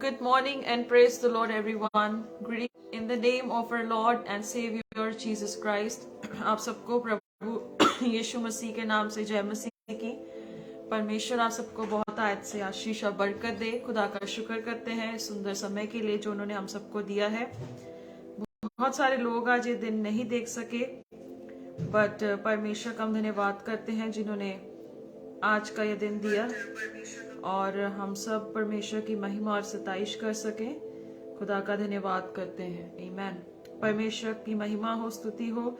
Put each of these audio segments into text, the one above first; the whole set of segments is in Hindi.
Good morning and praise the Lord everyone. Greeting in the name of our Lord and Savior Jesus Christ. आप सबको प्रभु यीशु मसीह के नाम से जय मसीह की। परमेश्वर आप सबको बहुत आयत से आशीष और बरकत दे। खुदा का शुक्र करते हैं सुंदर समय के लिए जो उन्होंने हम सबको दिया है। बहुत सारे लोग आज ये दिन नहीं देख सके, बट परमेश्वर का हम धन्यवाद करते हैं जिन्होंने आज का ये दिन दिया और हम सब परमेश्वर की महिमा और सताइश कर सके। खुदा का धन्यवाद करते हैं। आमीन। परमेश्वर की महिमा हो, स्तुति हो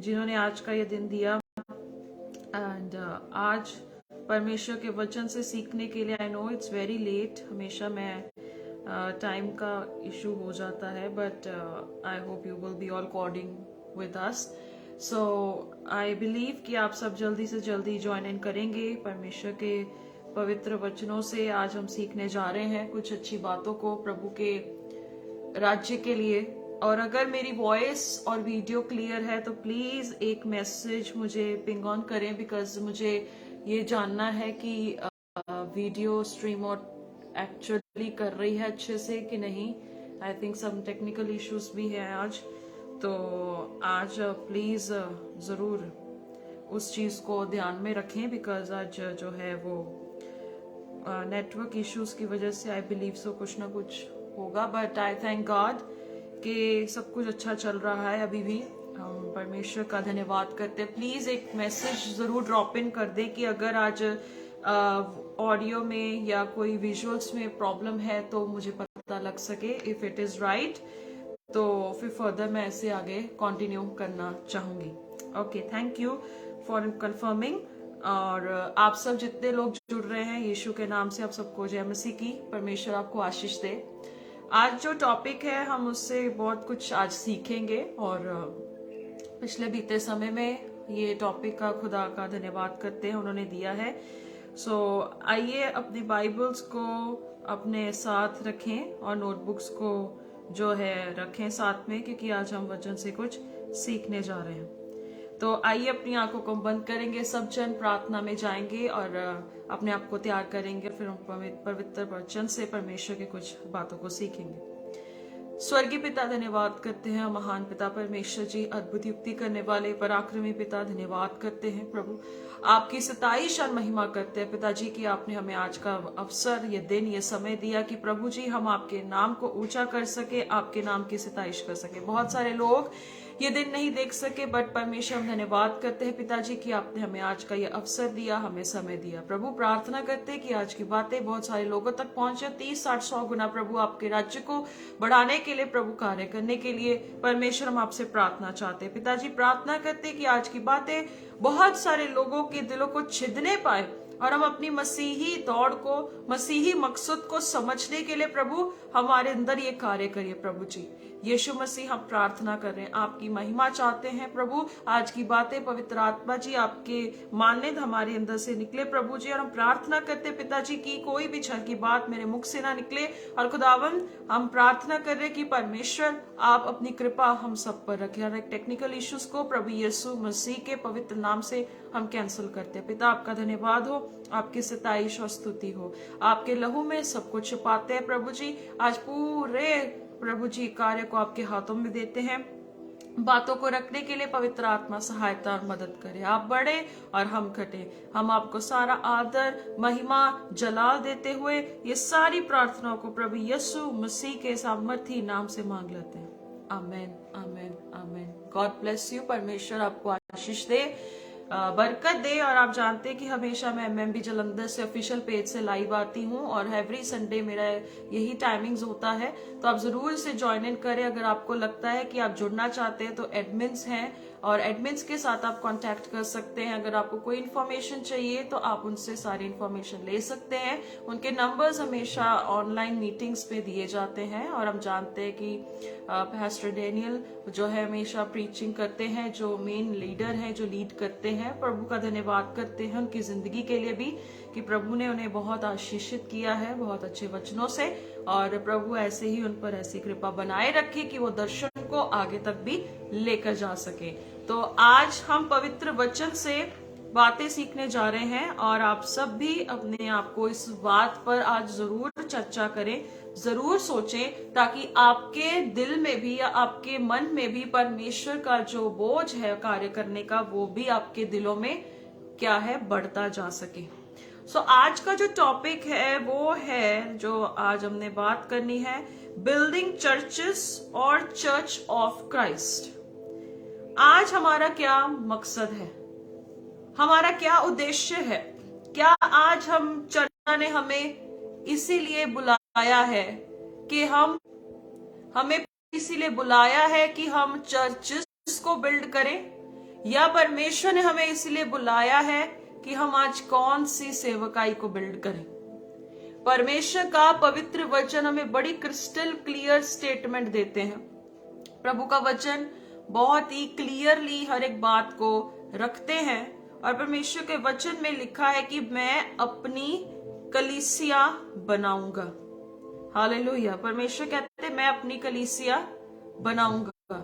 जिन्होंने आज का ये दिन दिया। एंड आज परमेश्वर के वचन से सीखने के लिए, I know it's very late, हमेशा मैं टाइम का इशू हो जाता है, but I hope you will be all coordinating with us. So I believe कि आप सब जल्दी से जल्दी ज्वाइन इन करेंगे। परमेश्वर के पवित्र वचनों से आज हम सीखने जा रहे हैं कुछ अच्छी बातों को प्रभु के राज्य के लिए। और अगर मेरी वॉइस और वीडियो क्लियर है तो प्लीज एक मैसेज मुझे पिंग ऑन करें, बिकॉज मुझे ये जानना है कि वीडियो स्ट्रीम और एक्चुअली कर रही है अच्छे से कि नहीं। I think some technical issues भी है आज, तो आज प्लीज जरूर उस चीज को ध्यान में रखें, बिकॉज आज जो है वो नेटवर्क इश्यूज की वजह से आई बिलीव सो कुछ ना कुछ होगा। बट आई थैंक गॉड कि सब कुछ अच्छा चल रहा है। अभी भी हम परमेश्वर का धन्यवाद करते हैं। प्लीज एक मैसेज जरूर ड्रॉप इन कर दे कि अगर आज ऑडियो में या कोई विजुअल्स में प्रॉब्लम है तो मुझे पता लग सके। इफ इट इज राइट तो फिर फर्दर मैं ऐसे आगे कंटिन्यू करना चाहूंगी। Okay, thank you for confirming. और आप सब जितने लोग जुड़ रहे हैं यीशु के नाम से आप सबको जय मसीह की। परमेश्वर आपको आशीष दे। आज जो टॉपिक है हम उससे बहुत कुछ आज सीखेंगे और पिछले बीते समय में ये टॉपिक का खुदा का धन्यवाद करते हैं उन्होंने दिया है। सो आइए अपनी बाइबल्स को अपने साथ रखें और नोटबुक्स को जो है रखें साथ में, क्योंकि आज हम वचन से कुछ सीखने जा रहे हैं। तो आइए अपनी आंखों को बंद करेंगे, सब जन प्रार्थना में जाएंगे और अपने आप को तैयार करेंगे, फिर हम पवित्र वचन से परमेश्वर के कुछ बातों को सीखेंगे। स्वर्गीय पिता धन्यवाद करते हैं, महान पिता परमेश्वर जी, अद्भुत युक्ति करने वाले पराक्रमी पिता धन्यवाद करते हैं प्रभु, आपकी सताइश और महिमा करते हैं पिताजी कि आपने हमें आज का अवसर, ये दिन, ये समय दिया कि प्रभु जी हम आपके नाम को ऊंचा कर सके, आपके नाम की सताइश कर सके। बहुत सारे लोग ये दिन नहीं देख सके, बट परमेश्वर हम धन्यवाद करते हैं पिताजी कि आपने हमें आज का ये अवसर दिया, हमें समय दिया। प्रभु प्रार्थना करते हैं कि आज की बातें बहुत सारे लोगों तक पहुंचे, 30, 60, 100 गुना प्रभु आपके राज्य को बढ़ाने के लिए, प्रभु कार्य करने के लिए परमेश्वर हम आपसे प्रार्थना चाहते हैं। पिताजी प्रार्थना करते हैं कि आज की बातें बहुत सारे लोगों के दिलों को छिदने पाए और हम अपनी मसीही दौड़ को, मसीही मकसद को समझने के लिए प्रभु हमारे अंदर ये कार्य करिए। प्रभु जी यीशु मसीह हम प्रार्थना कर रहे हैं, आपकी महिमा चाहते हैं प्रभु। आज की बातें पवित्र आत्मा जी आपके मानने हमारे अंदर से निकले प्रभु जी, और हम प्रार्थना करते हैं पिताजी की कोई भी छल की बात मेरे मुख से ना निकले। और खुदावन हम प्रार्थना कर रहे हैं कि परमेश्वर आप अपनी कृपा हम सब पर रखें। हर एक टेक्निकल इश्यूज को प्रभु यीशु मसीह के पवित्र नाम से हम कैंसिल करते हैं। पिता आपका धन्यवाद हो, आपकी सताइश और स्तुति हो, आपके लहू में सब कुछ छुपाते हैं प्रभु जी। आज पूरे प्रभु जी कार्य को आपके हाथों में देते हैं, बातों को रखने के लिए पवित्र आत्मा सहायता और मदद करे। आप बढ़े और हम घटे। हम आपको सारा आदर, महिमा, जलाल देते हुए ये सारी प्रार्थनाओं को प्रभु यीशु मसीह के सामर्थी नाम से मांग लेते हैं। Amen, amen, amen. God bless you. परमेश्वर आपको आशीष दे, बरकत दे। और आप जानते हैं कि हमेशा मैं MMB जलंधर से ऑफिशियल पेज से लाइव आती हूँ और एवरी संडे मेरा यही टाइमिंग्स होता है, तो आप जरूर इसे ज्वाइन इन करें। अगर आपको लगता है कि आप जुड़ना चाहते हैं तो एडमिन्स हैं और एडमिन्स के साथ आप कांटेक्ट कर सकते हैं। अगर आपको कोई इन्फॉर्मेशन चाहिए तो आप उनसे सारी इन्फॉर्मेशन ले सकते हैं। उनके नंबर्स हमेशा ऑनलाइन मीटिंग्स पे दिए जाते हैं। और हम जानते हैं कि पास्टर डैनियल जो है हमेशा प्रीचिंग करते हैं, जो मेन लीडर हैं, जो लीड करते हैं। प्रभु का धन्यवाद करते हैं उनकी जिंदगी के लिए भी कि प्रभु ने उन्हें बहुत आशीषित किया है बहुत अच्छे वचनों से। और प्रभु ऐसे ही उन पर ऐसी कृपा बनाए रखे कि वो दर्शन को आगे तक भी लेकर जा सके। तो आज हम पवित्र वचन से बातें सीखने जा रहे हैं और आप सब भी अपने आप को इस बात पर आज जरूर चर्चा करें जरूर सोचें, ताकि आपके दिल में भी या आपके मन में भी परमेश्वर का जो बोझ है कार्य करने का, वो भी आपके दिलों में क्या है, बढ़ता जा सके। सो आज का जो टॉपिक है वो है, जो आज हमने बात करनी है, बिल्डिंग चर्चेस और चर्च ऑफ क्राइस्ट। आज हमारा क्या मकसद है, हमारा क्या उद्देश्य है? क्या आज हम चर्चा ने हमें इसीलिए बुलाया है कि हमें इसीलिए बुलाया है कि हम चर्चेस को बिल्ड करें, या परमेश्वर ने हमें इसीलिए बुलाया है कि हम आज कौन सी सेवकाई को बिल्ड करें? परमेश्वर का पवित्र वचन हमें बड़ी क्रिस्टल क्लियर स्टेटमेंट देते हैं। प्रभु का वचन बहुत ही क्लियरली हर एक बात को रखते हैं, और परमेश्वर के वचन में लिखा है कि मैं अपनी कलीसिया बनाऊंगा। हालेलुया। परमेश्वर कहते हैं मैं अपनी कलीसिया बनाऊंगा,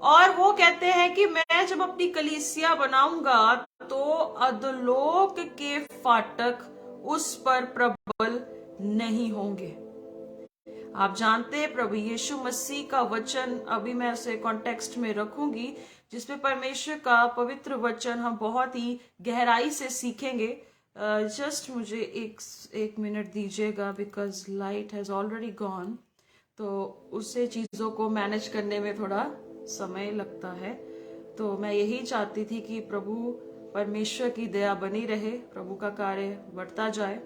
और वो कहते हैं कि मैं जब अपनी कलीसिया बनाऊंगा तो अधोलोक के फाटक उस पर प्रबल नहीं होंगे। आप जानते हैं प्रभु यीशु मसीह का वचन, अभी मैं उसे कॉन्टेक्स्ट में रखूंगी, जिसमें परमेश्वर का पवित्र वचन हम बहुत ही गहराई से सीखेंगे। जस्ट मुझे एक मिनट दीजिएगा, because light has already gone, तो उससे चीजों को मैनेज करने में थोड़ा समय लगता है। तो मैं यही चाहती थी कि प्रभु परमेश्वर की दया बनी रहे, प्रभु का कार्य बढ़ता जाए।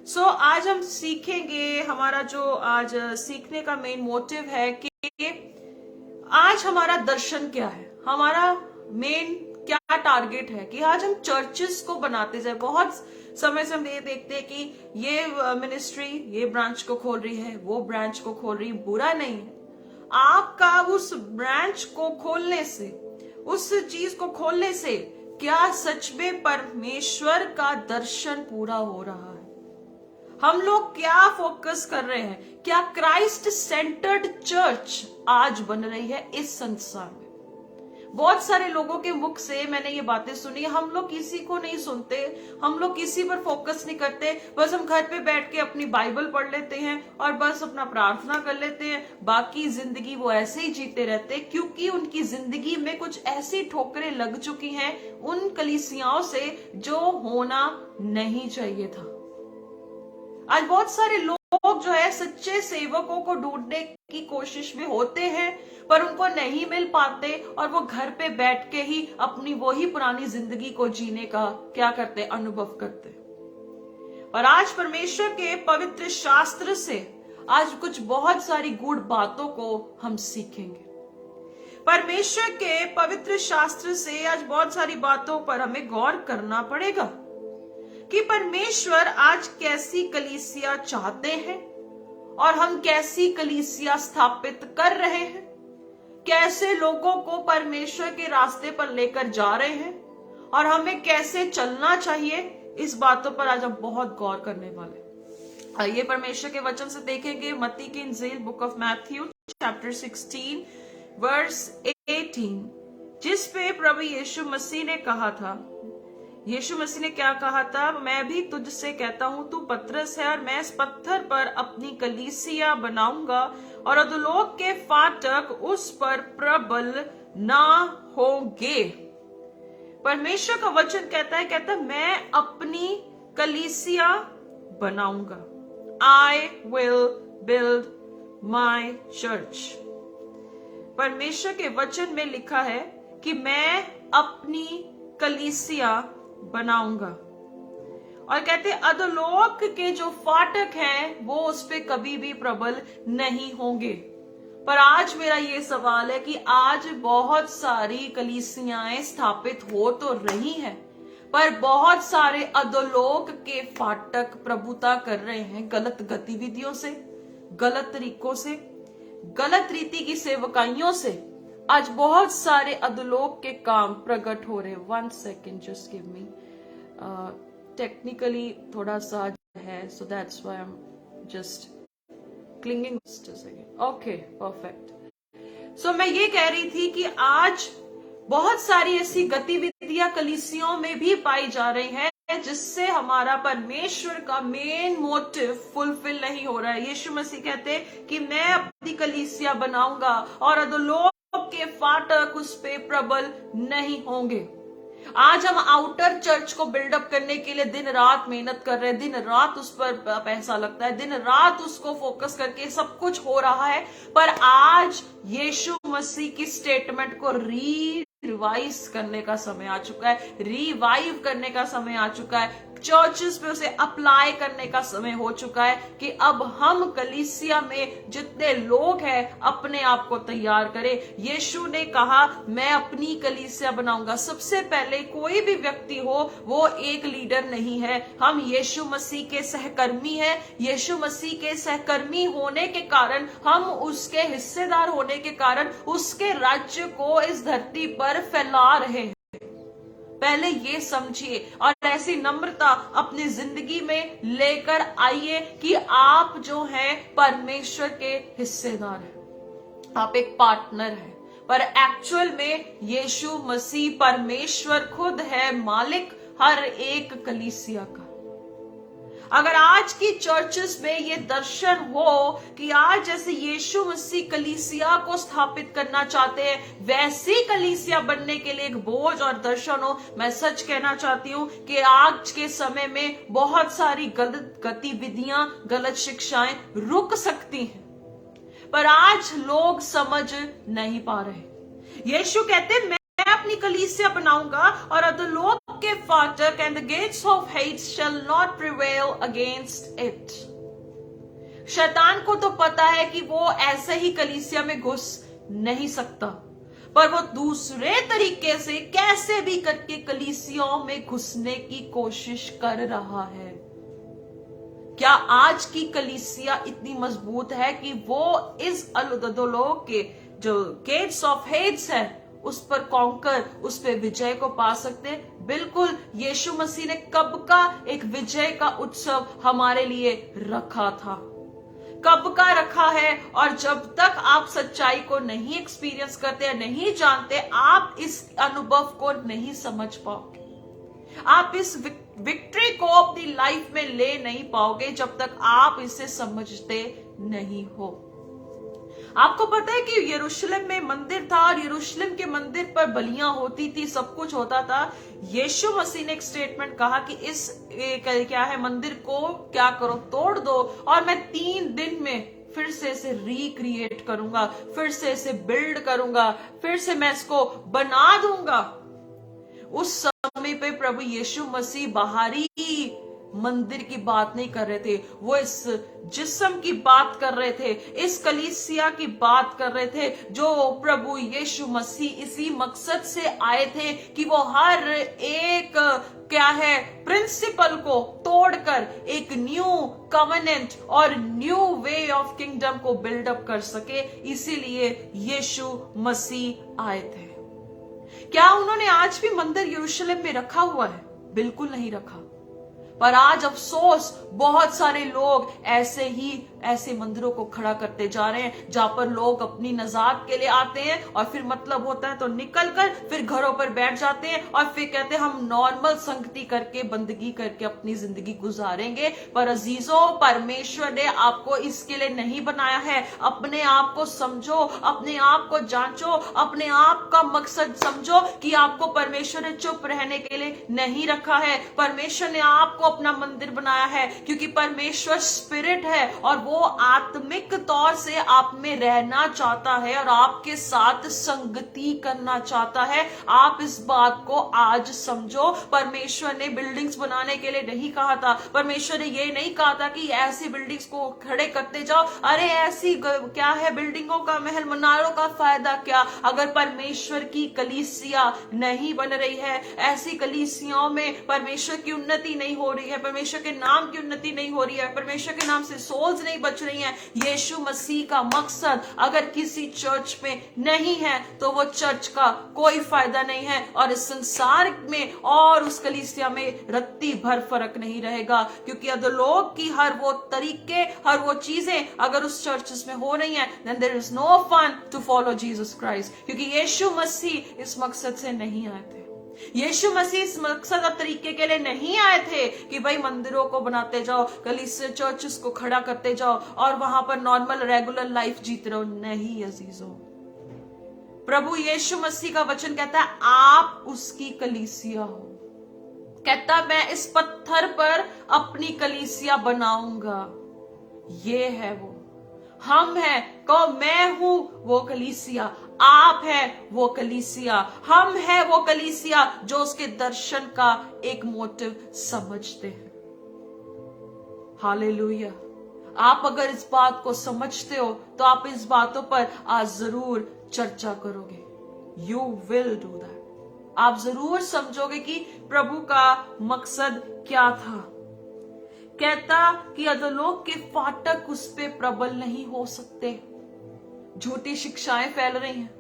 सो आज हम सीखेंगे, हमारा जो आज सीखने का मेन मोटिव है कि आज हमारा दर्शन क्या है, हमारा मेन क्या टारगेट है, कि आज हम चर्चेस को बनाते जाए। बहुत समय से हम ये देखते हैं कि ये मिनिस्ट्री ये ब्रांच को खोल रही है, वो ब्रांच को खोल रही है। बुरा नहीं है, आपका उस ब्रांच को खोलने से, उस चीज को खोलने से क्या सच में परमेश्वर का दर्शन पूरा हो रहा है? हम लोग क्या फोकस कर रहे हैं? क्या क्राइस्ट सेंटर्ड चर्च आज बन रही है इस संसार में? बहुत सारे लोगों के मुख से मैंने ये बातें सुनी, हम लोग किसी को नहीं सुनते, हम लोग किसी पर फोकस नहीं करते, बस हम घर पे बैठ के अपनी बाइबल पढ़ लेते हैं और बस अपना प्रार्थना कर लेते हैं, बाकी जिंदगी वो ऐसे ही जीते रहते हैं, क्योंकि उनकी जिंदगी में कुछ ऐसी ठोकरें लग चुकी हैं उन कलीसियाओं से जो होना नहीं चाहिए था। आज बहुत सारे लोग जो है सच्चे सेवकों को ढूंढने की कोशिश में होते हैं, पर उनको नहीं मिल पाते, और वो घर पे बैठ के ही अपनी वही पुरानी जिंदगी को जीने का क्या करते, अनुभव करते। और आज परमेश्वर के पवित्र शास्त्र से आज कुछ बहुत सारी गूढ़ बातों को हम सीखेंगे। परमेश्वर के पवित्र शास्त्र से आज बहुत सारी बातों पर हमें गौर करना पड़ेगा कि परमेश्वर आज कैसी कलीसिया चाहते हैं, और हम कैसी कलीसिया स्थापित कर रहे हैं, कैसे लोगों को परमेश्वर के रास्ते पर लेकर जा रहे हैं, और हमें कैसे चलना चाहिए। इस बातों पर आज हम बहुत गौर करने वाले। आइए परमेश्वर के वचन से देखेंगे मत्ती की इंजील, book of Matthew chapter 16 verse 18, जिस पे प्रभु यीशु मसीह ने कहा था, यीशु मसीह ने क्या कहा था? मैं भी तुझसे कहता हूं, तू पतरस है, और मैं इस पत्थर पर अपनी कलीसिया बनाऊंगा, और अधोलोक के फाटक उस पर प्रबल ना होंगे। परमेश्वर का वचन कहता है मैं अपनी कलीसिया बनाऊंगा। I will build my church। परमेश्वर के वचन में लिखा है कि मैं अपनी कलीसिया बनाऊंगा, और कहते अधोलोक के जो फाटक हैं वो उस पे कभी भी प्रबल नहीं होंगे। पर आज मेरा ये सवाल है कि आज बहुत सारी कलीसियाएं स्थापित हो तो रही हैं, पर बहुत सारे अधोलोक के फाटक प्रभुता कर रहे हैं गलत गतिविधियों से, गलत तरीकों से, गलत रीति की सेवकाइयों से। आज बहुत सारे अधोलोक के काम प्रकट हो रहे हैं। 1 second, just give me, technically थोड़ा सा है, so that's why I am just clinging. Okay, perfect. So मैं ये कह रही थी कि आज बहुत सारी ऐसी गतिविधियां कलीसियों में भी पाई जा रही हैं जिससे हमारा परमेश्वर का मेन मोटिव फुलफिल नहीं हो रहा है। यीशु मसीह कहते कि मैं अपनी कलीसिया बनाऊंगा और अधोलोक के फाटक उस पे प्रबल नहीं होंगे। आज हम आउटर चर्च को बिल्डअप करने के लिए दिन रात मेहनत कर रहे हैं, दिन रात उस पर पैसा लगता है, दिन रात उसको फोकस करके सब कुछ हो रहा है, पर आज यीशु मसीह की स्टेटमेंट को रिवाइज करने का समय आ चुका है, रिवाइव करने का समय आ चुका है, चर्चेस पे उसे अप्लाई करने का समय हो चुका है कि अब हम कलीसिया में जितने लोग हैं अपने आप को तैयार करें। यीशु ने कहा मैं अपनी कलीसिया बनाऊंगा। सबसे पहले कोई भी व्यक्ति हो वो एक लीडर नहीं है, हम यीशु मसीह के सहकर्मी हैं। यीशु मसीह के सहकर्मी होने के कारण, हम उसके हिस्सेदार होने के कारण उसके राज्य को इस धरती पर फैला रहे हैं। पहले ये समझिए और ऐसी नम्रता अपनी जिंदगी में लेकर आइए कि आप जो हैं परमेश्वर के हिस्सेदार हैं, आप एक पार्टनर हैं, पर एक्चुअल में यीशु मसीह परमेश्वर खुद है मालिक हर एक कलीसिया का। अगर आज की चर्चेस में ये दर्शन हो कि आज जैसे यीशु मसीह कलीसिया को स्थापित करना चाहते हैं, वैसी कलीसिया बनने के लिए एक बोझ और दर्शन हो, मैं सच कहना चाहती हूं कि आज के समय में बहुत सारी गलत गतिविधियां, गलत शिक्षाएं रुक सकती हैं, पर आज लोग समझ नहीं पा रहे। यीशु कहते मैं अपनी कलीसिया बनाऊंगा और अधोलोक के फाटक and the gates of Hades shall not prevail against it. शैतान को तो पता है कि वो ऐसे ही कलीसिया में घुस नहीं सकता, पर वो दूसरे तरीके से कैसे भी करके कलीसियाओं में घुसने की कोशिश कर रहा है। क्या आज की कलीसिया इतनी मजबूत है कि वो इस अधोलोक के जो गेट्स ऑफ हेट्स है उस पर कॉन्कर, उस पर विजय को पा सकते? बिल्कुल। यीशु मसीह ने कब का एक विजय का उत्सव हमारे लिए रखा था, कब का रखा है, और जब तक आप सच्चाई को नहीं एक्सपीरियंस करते या नहीं जानते, आप इस अनुभव को नहीं समझ पाओगे, आप इस विक्ट्री को अपनी लाइफ में ले नहीं पाओगे जब तक आप इसे समझते नहीं हो। आपको पता है कि यरूशलेम में मंदिर था और यरूशलेम के मंदिर पर बलियां होती थी, सब कुछ होता था। यीशु मसीह ने एक स्टेटमेंट कहा कि इस क्या है मंदिर को क्या करो, तोड़ दो और मैं 3 दिन में फिर से इसे रिक्रिएट करूंगा, फिर से इसे बिल्ड करूंगा, फिर से मैं इसको बना दूंगा। उस समय पे प्रभु यीशु मसीह बाहरी मंदिर की बात नहीं कर रहे थे, वो इस जिस्म की बात कर रहे थे, इस कलीसिया की बात कर रहे थे जो प्रभु यीशु मसीह इसी मकसद से आए थे कि वो हर एक क्या है प्रिंसिपल को तोड़कर एक न्यू कवेनेंट और न्यू वे ऑफ किंगडम को बिल्डअप कर सके। इसीलिए यीशु मसीह आए थे। क्या उन्होंने आज भी मंदिर यरूशलेम में रखा हुआ है? बिल्कुल नहीं रखा। पर आज अफसोस बहुत सारे लोग ऐसे मंदिरों को खड़ा करते जा रहे हैं जहां पर लोग अपनी नजात के लिए आते हैं और फिर मतलब होता है तो निकल कर फिर घरों पर बैठ जाते हैं और फिर कहते हैं हम नॉर्मल संगति करके बंदगी करके अपनी जिंदगी गुजारेंगे। पर अजीजों, परमेश्वर ने आपको इसके लिए नहीं बनाया है। अपने आप को समझो, अपने आप को जांचो, अपने आप का मकसद समझो कि आपको परमेश्वर ने चुप रहने के लिए नहीं रखा है। परमेश्वर ने आपको अपना मंदिर बनाया है क्योंकि परमेश्वर स्पिरिट है और वो आत्मिक तौर से आप में रहना चाहता है और आपके साथ संगति करना चाहता है। आप इस बात को आज समझो। परमेश्वर ने बिल्डिंग्स बनाने के लिए नहीं कहा था। परमेश्वर ने ये नहीं कहा था कि ऐसी बिल्डिंग्स को खड़े करते जाओ। अरे ऐसी क्या है बिल्डिंगों का, महल मनारों का फायदा क्या अगर परमेश्वर की कलीसिया नहीं बन रही है। ऐसी कलीसियाओं में परमेश्वर की उन्नति नहीं हो रही है, परमेश्वर के नाम की उन्नति नहीं हो रही है, परमेश्वर के नाम से सोल्स नहीं बच रही हैं। यीशु मसीह का मकसद अगर किसी चर्च में नहीं है तो वो चर्च का कोई फायदा नहीं है और इस संसार में और उस कलीसिया में रत्ती भर फर्क नहीं रहेगा। क्योंकि अधोलोक की हर वो तरीके, हर वो चीजें अगर उस चर्चेस में हो रही हैं, then there is no fun to follow Jesus Christ। क्योंकि यीशु मसीह इस मकसद से नहीं आए थे। यीशु मसीह इस मकसद और तरीके के लिए नहीं आए थे कि भाई मंदिरों को बनाते जाओ, कलीसिया चर्चेस को खड़ा करते जाओ और वहां पर नॉर्मल रेगुलर लाइफ जीते रहो। नहीं अजीजों, प्रभु यीशु मसीह का वचन कहता है आप उसकी कलीसिया हो। कहता मैं इस पत्थर पर अपनी कलीसिया बनाऊंगा। ये है वो, हम है को मैं हूं वो कलीसिया, आप है वो कलीसिया, हम है वो कलीसिया जो उसके दर्शन का एक मोटिव समझते हैं। हालेलुया। आप अगर इस बात को समझते हो तो आप इस बातों पर आज जरूर चर्चा करोगे। You will do that. आप जरूर समझोगे कि प्रभु का मकसद क्या था। कहता कि अधोलोक के फाटक उस पे प्रबल नहीं हो सकते। झूठी शिक्षाएं फैल रही हैं।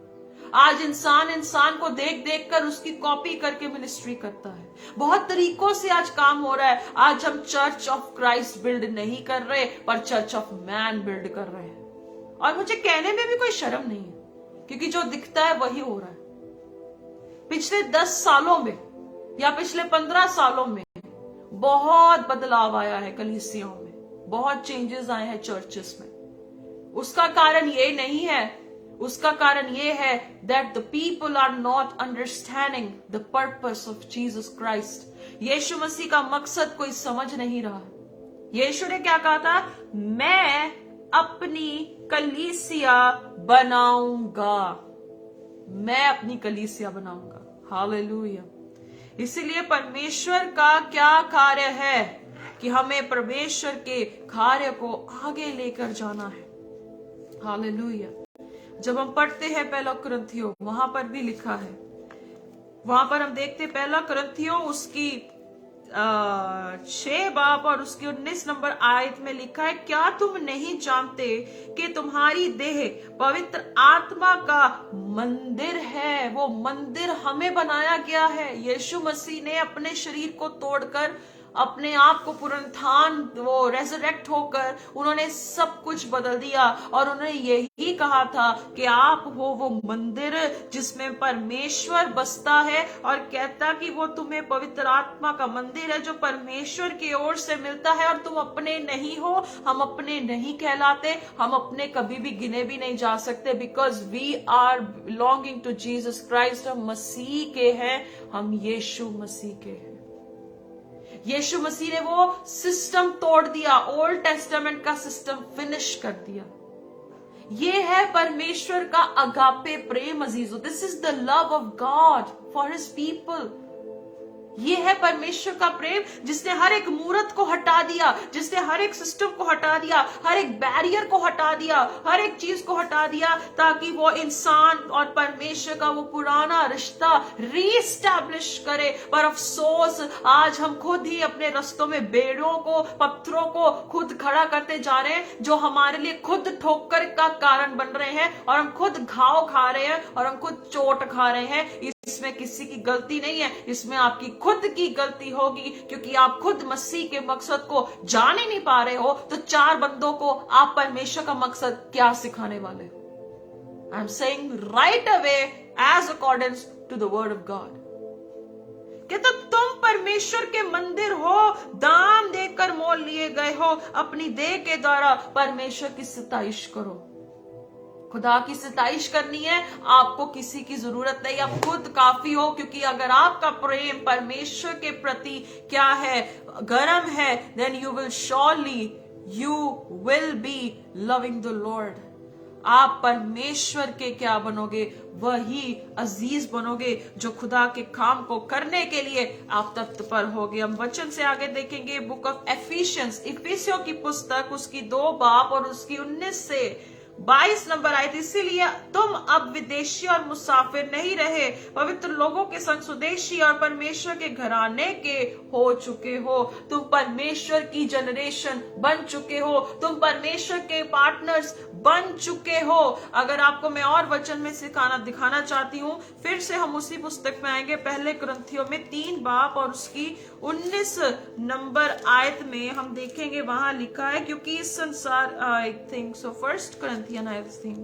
आज इंसान को देख देख कर उसकी कॉपी करके मिनिस्ट्री करता है। बहुत तरीकों से आज काम हो रहा है। आज हम चर्च ऑफ क्राइस्ट बिल्ड नहीं कर रहे, पर चर्च ऑफ मैन बिल्ड कर रहे हैं। और मुझे कहने में भी कोई शर्म नहीं है, क्योंकि जो दिखता है वही हो रहा है। पिछले 10 सालों में या पिछले 15 सालों में बहुत बदलाव आया है कलीसियाओं में, बहुत चेंजेस आए हैं चर्चेस में। उसका कारण ये नहीं है, उसका कारण ये है that the people are not understanding the purpose of Jesus Christ. यीशु मसीह का मकसद कोई समझ नहीं रहा। यीशु ने क्या कहा था? मैं अपनी कलीसिया बनाऊंगा, मैं अपनी कलीसिया बनाऊंगा। हालेलुया। इसीलिए परमेश्वर का क्या कार्य है कि हमें परमेश्वर के कार्य को आगे लेकर जाना है। हालेलुया। जब हम पढ़ते हैं पहला कुरिन्थियों, वहां पर भी लिखा है, वहां पर हम देखते पहला कुरिन्थियों उसकी 6 बाब और उसकी 19 नंबर आयत में लिखा है, क्या तुम नहीं जानते कि तुम्हारी देह पवित्र आत्मा का मंदिर है? वो मंदिर हमें बनाया गया है। यीशु मसीह ने अपने शरीर को तोड़कर, अपने आप को पुनरुत्थान, वो रेजरेक्ट होकर उन्होंने सब कुछ बदल दिया। और उन्होंने यही कहा था कि आप हो वो मंदिर जिसमें परमेश्वर बसता है, और कहता कि वो तुम्हें पवित्र आत्मा का मंदिर है जो परमेश्वर की ओर से मिलता है। और तुम अपने नहीं हो, हम अपने नहीं कहलाते, हम अपने कभी भी गिने भी नहीं जा सकते, because we are belonging to Jesus Christ. हम मसीह के हैं, हम यीशु मसीह के हैं। यीशु मसीह ने वो सिस्टम तोड़ दिया, ओल्ड टेस्टामेंट का सिस्टम फिनिश कर दिया। ये है परमेश्वर का अगापे प्रेम अजीजो। This is the love of God for his people. ये है परमेश्वर का प्रेम जिसने हर एक मूर्त को हटा दिया, जिसने हर एक सिस्टम को हटा दिया, हर एक बैरियर को हटा दिया, हर एक चीज को हटा दिया, ताकि वो इंसान और परमेश्वर का वो पुराना रिश्ता रीस्टैब्लिश करे। पर अफसोस आज हम खुद ही अपने रास्तों में बेड़ों को, पत्थरों को खुद खड़ा करते जा रहे हैं, जो हमारे लिए खुद ठोकर का कारण बन रहे हैं, और हम खुद घाव खा रहे हैं, और हम खुद चोट खा रहे हैं। इसमें किसी की गलती नहीं है, इसमें आपकी खुद की गलती होगी, क्योंकि आप खुद मसीह के मकसद को जान ही नहीं पा रहे हो। तो 4 बंदों को आप परमेश्वर का मकसद क्या सिखाने वाले हो? I am saying right away as according to the word of God. कहता तुम परमेश्वर के मंदिर हो, दाम देकर मोल लिए गए हो। अपनी देह के द्वारा परमेश्वर की सताइश करो। खुदा की सताइश करनी है, आपको किसी की जरूरत नहीं, आप खुद काफी हो। क्योंकि अगर आपका प्रेम परमेश्वर के प्रति क्या है, गर्म है, then you will surely you will be loving the Lord. आप परमेश्वर के क्या बनोगे? वही अजीज बनोगे जो खुदा के काम को करने के लिए आप तत्पर होगे। हम वचन से आगे देखेंगे बुक ऑफ एफिशियंस, इफिसियों की पुस्तक, उसकी 2 बाब और उसकी 19 से 22 नंबर आयत। इसीलिए तुम अब विदेशी और मुसाफिर नहीं रहे, पवित्र लोगों के संग स्वदेशी और परमेश्वर के घराने के हो चुके हो। तुम परमेश्वर की जनरेशन बन चुके हो, तुम परमेश्वर के पार्टनर्स बन चुके हो। अगर आपको मैं और वचन में दिखाना चाहती हूँ, फिर से हम उसी पुस्तक में आएंगे, पहले कुरिन्थियों में 3 बाब और उसकी 19 नंबर आयत में हम देखेंगे, वहां लिखा है, क्योंकि इस संसार, I think so, 1 Corinthians I think,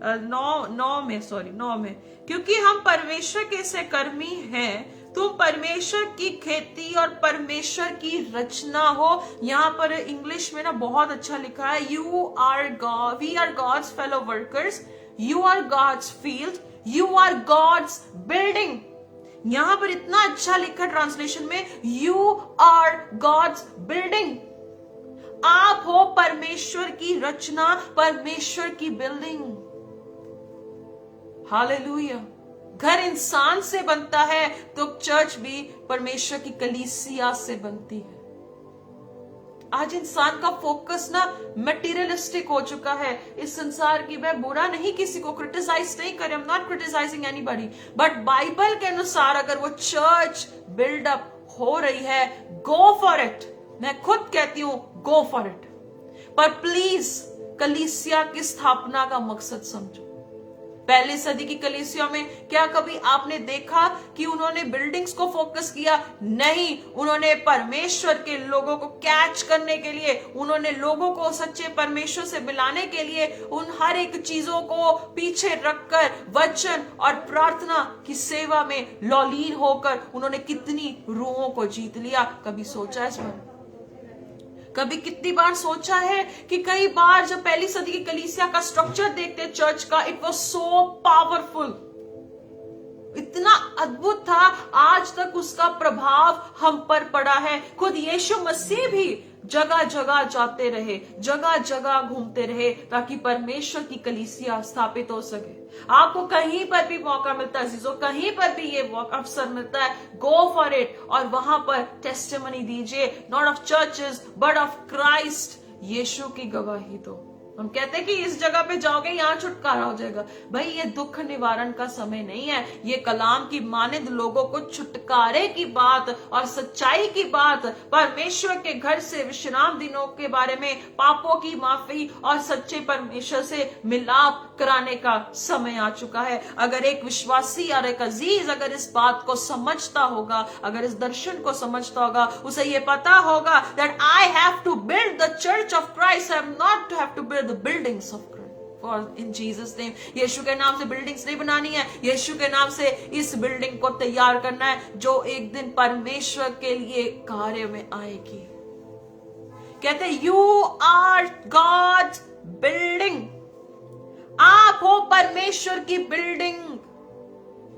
9 में, क्योंकि हम परमेश्वर के से कर्मी हैं, तुम परमेश्वर की खेती और परमेश्वर की रचना हो। यहाँ पर इंग्लिश में ना बहुत अच्छा लिखा है, we are God's fellow workers, you are God's field, you are God's building. यहां पर इतना अच्छा लिखा ट्रांसलेशन में, यू आर गॉड्स बिल्डिंग। आप हो परमेश्वर की रचना, परमेश्वर की बिल्डिंग। हालेलुया। घर इंसान से बनता है तो चर्च भी परमेश्वर की कलीसिया से बनती है। आज इंसान का फोकस ना मटेरियलिस्टिक हो चुका है इस संसार की। मैं बुरा नहीं किसी को क्रिटिसाइज नहीं कर, I am not criticising anybody, but Bible के अनुसार अगर वो चर्च बिल्डअप हो रही है, गो फॉर इट। मैं खुद कहती हूं गो फॉर इट, पर प्लीज कलीसिया की स्थापना का मकसद समझो। पहली सदी की कलीसिया में क्या कभी आपने देखा कि उन्होंने बिल्डिंग्स को फोकस किया? नहीं, उन्होंने परमेश्वर के लोगों को कैच करने के लिए, उन्होंने लोगों को सच्चे परमेश्वर से मिलाने के लिए उन हर एक चीजों को पीछे रखकर वचन और प्रार्थना की सेवा में लौलीन होकर उन्होंने कितनी रूहों को जीत लिया। कभी सोचा इस पर? कभी कितनी बार सोचा है कि कई बार जब पहली सदी की कलीसिया का स्ट्रक्चर देखते चर्च का, इट वाज सो पावरफुल, इतना अद्भुत था, आज तक उसका प्रभाव हम पर पड़ा है। खुद यीशु मसीह भी जगह जगह जाते रहे, जगह जगह घूमते रहे ताकि परमेश्वर की कलीसिया स्थापित हो सके। आपको कहीं पर भी मौका मिलता है जीजो, कहीं पर भी ये अवसर मिलता है, गो फॉर इट और वहां पर टेस्टिमनी दीजिए, not of churches but of Christ. यीशु की गवाही दो। हम कहते हैं कि इस जगह पे जाओगे यहां छुटकारा हो जाएगा। भाई ये दुख निवारण का समय नहीं है, ये कलाम की मानिंद लोगों को छुटकारे की बात और सच्चाई की बात, परमेश्वर के घर से विश्राम दिनों के बारे में, पापों की माफी और सच्चे परमेश्वर से मिलाप कराने का समय आ चुका है। अगर एक विश्वासी और एक अजीज अगर इस बात को समझता होगा, अगर इस दर्शन को समझता होगा, उसे ये पता होगा that I have to build the church of Christ, I am not to have to build the buildings of Christ. For in Jesus name, यीशु के नाम से बिल्डिंग्स नहीं बनानी है, यीशु के नाम से इस बिल्डिंग को तैयार करना है जो एक दिन परमेश्वर के लिए कार्य में आएगी। कहते यू आर गॉड्स बिल्डिंग, आप हो परमेश्वर की बिल्डिंग।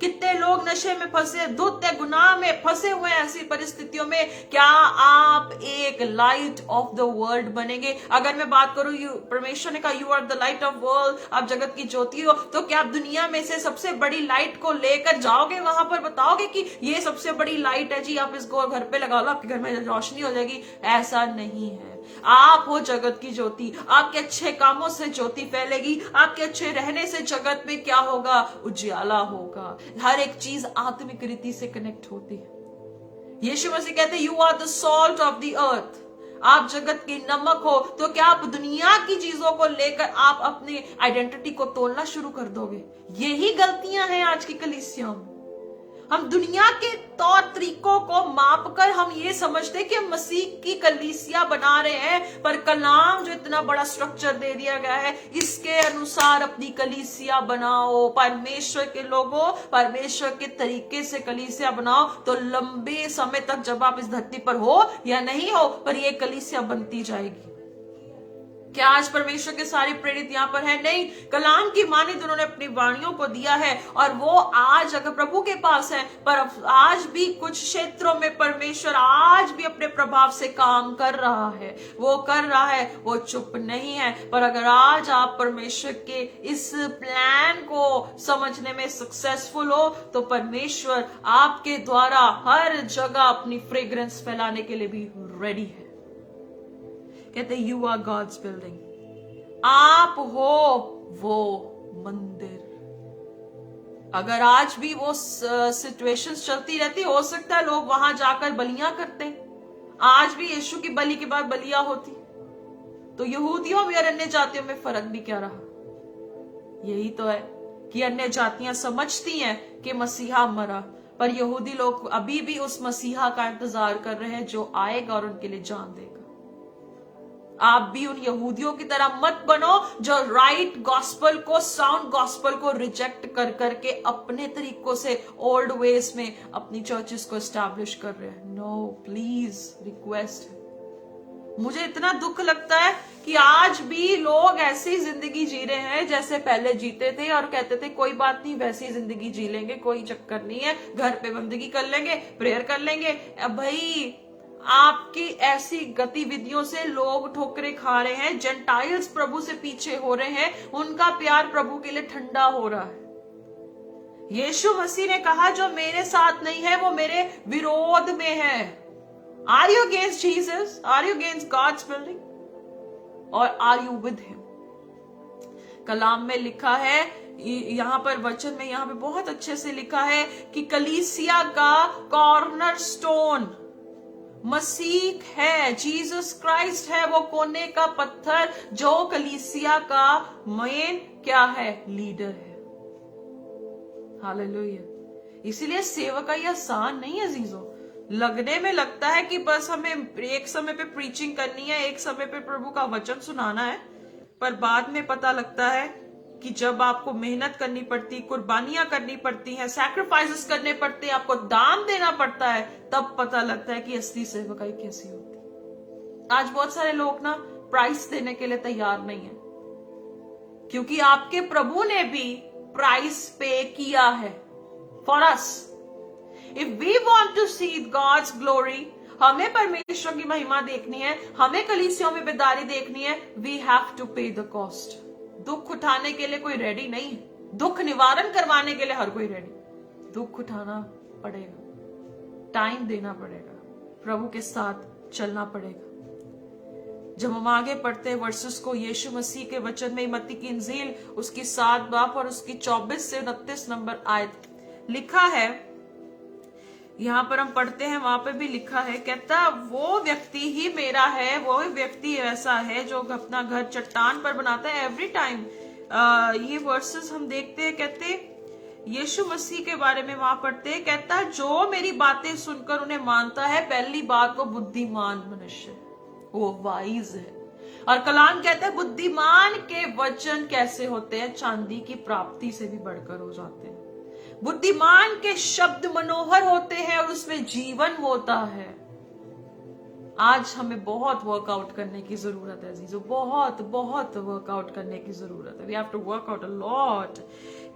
कितने लोग नशे में फंसे, धुत गुनाह में फंसे हुए हैं। ऐसी परिस्थितियों में क्या आप एक लाइट ऑफ द वर्ल्ड बनेंगे? अगर मैं बात करूं, परमेश्वर ने कहा you are the light of world, आप जगत की ज्योति हो, तो क्या आप दुनिया में से सबसे बड़ी लाइट को लेकर जाओगे, वहां पर बताओगे कि ये सबसे बड़ी लाइट है जी, आप इसको घर पे लगा लो, आपके घर में रोशनी हो जाएगी? ऐसा नहीं है। आप हो जगत की ज्योति, आपके अच्छे कामों से ज्योति फैलेगी, आपके अच्छे रहने से जगत में क्या होगा? उजियाला होगा। हर एक चीज आत्मिक रीति से कनेक्ट होती है। यीशु मसीह कहते हैं you are the salt of the earth, आप जगत के नमक हो। तो क्या आप दुनिया की चीजों को लेकर आप अपनी आइडेंटिटी को तोड़ना शुरू कर दोगे? यही गलतियां हैं आज की कलीसियाओं में। हम दुनिया के तौर तरीकों को मापकर हम ये समझते हैं कि हम मसीह की कलीसिया बना रहे हैं, पर कलाम जो इतना बड़ा स्ट्रक्चर दे दिया गया है, इसके अनुसार अपनी कलीसिया बनाओ। परमेश्वर के लोगों, परमेश्वर के तरीके से कलीसिया बनाओ, तो लंबे समय तक जब आप इस धरती पर हो या नहीं हो, पर ये कलीसिया बनती जाएगी। क्या आज परमेश्वर के सारे प्रेरित यहाँ पर है? नहीं। कलाम की मानिंद उन्होंने अपनी वाणियों को दिया है और वो आज अगर प्रभु के पास है, पर आज भी कुछ क्षेत्रों में परमेश्वर आज भी अपने प्रभाव से काम कर रहा है, वो कर रहा है, वो चुप नहीं है। पर अगर आज आप परमेश्वर के इस प्लान को समझने में सक्सेसफुल हो, तो परमेश्वर आपके द्वारा हर जगह अपनी फ्रेग्रेंस फैलाने के लिए भी रेडी है। कहते यू आर गॉड्स बिल्डिंग, आप हो वो मंदिर। अगर आज भी वो सिचुएशंस चलती रहती, हो सकता है लोग वहां जाकर बलियां करते, आज भी यीशु की बलि के बाद बलियां होती, तो यहूदियों में और अन्य जातियों में फर्क भी क्या रहा? यही तो है कि अन्य जातियां समझती हैं कि मसीहा मरा, पर यहूदी लोग अभी भी उस मसीहा का इंतजार कर रहे हैं जो आएगा और उनके लिए जान देगा। आप भी उन यहूदियों की तरह मत बनो जो राइट गॉस्पल को, साउंड गॉस्पल को रिजेक्ट कर करके अपने तरीकों से, ओल्ड वेज में अपनी चर्चेस को एस्टैब्लिश कर रहे हैं। नो, प्लीज रिक्वेस्ट है। मुझे इतना दुख लगता है कि आज भी लोग ऐसी जिंदगी जी रहे हैं जैसे पहले जीते थे, और कहते थे कोई बात नहीं, वैसी जिंदगी जी लेंगे, कोई चक्कर नहीं है, घर पे बंदगी कर लेंगे, प्रेयर कर लेंगे। अब भाई आपकी ऐसी गतिविधियों से लोग ठोकरे खा रहे हैं, जेंटाइल्स प्रभु से पीछे हो रहे हैं, उनका प्यार प्रभु के लिए ठंडा हो रहा है। यीशु मसीह ने कहा जो मेरे साथ नहीं है वो मेरे विरोध में है। Are you against Jesus? Are you against God's building और आर यू विद हिम? कलाम में लिखा है, यहां पर वचन में यहां पे बहुत अच्छे से लिखा है कि कलीसिया का कॉर्नर स्टोन मसीह है, जीसस क्राइस्ट है, वो कोने का पत्थर जो कलीसिया का मेन क्या है, लीडर है। हालेलुया। इसीलिए सेवकाई आसान नहीं है अजीजों। लगने में लगता है कि बस हमें एक समय पे प्रीचिंग करनी है, एक समय पे प्रभु का वचन सुनाना है, पर बाद में पता लगता है कि जब आपको मेहनत करनी पड़ती, कुर्बानियां करनी पड़ती हैं, सैक्रिफाइसेस करने पड़ते हैं, आपको दाम देना पड़ता है, तब पता लगता है कि असली सेवकाई कैसी होती। आज बहुत सारे लोग ना प्राइस देने के लिए तैयार नहीं है, क्योंकि आपके प्रभु ने भी प्राइस पे किया है for us. If we want to see God's glory, हमें परमेश्वर की महिमा देखनी है, हमें कलीसियों में बेदारी देखनी है, वी हैव टू पे द कॉस्ट। दुख उठाने के लिए कोई रेडी नहीं है, दुख निवारण करवाने के लिए हर कोई रेडी। दुख उठाना पड़ेगा, टाइम देना पड़ेगा, प्रभु के साथ चलना पड़ेगा। जब हम आगे पढ़ते हैं वर्सेस को, यीशु मसीह के वचन में मत्ती की इंजील उसकी 7 बाब और उसकी 24 से 29 नंबर आयत लिखा है, यहां पर हम पढ़ते हैं, वहां पे भी लिखा है, कहता वो व्यक्ति ही मेरा है, वो व्यक्ति ऐसा है जो अपना घर चट्टान पर बनाता है। एवरी टाइम ये वर्सेस हम देखते हैं, कहते यीशु मसीह के बारे में वहां पढ़ते हैं, कहता जो मेरी बातें सुनकर उन्हें मानता है, पहली बात वो बुद्धिमान मनुष्य, वो वाइज है। और कलाम कहता है बुद्धिमान के वचन कैसे होते हैं, चांदी की प्राप्ति से भी बढ़कर हो जाते हैं। बुद्धिमान के शब्द मनोहर होते हैं और उसमें जीवन होता है। आज हमें बहुत वर्कआउट करने की जरूरत है अजीजों, बहुत बहुत वर्कआउट करने की जरूरत है। We have to work out a lot.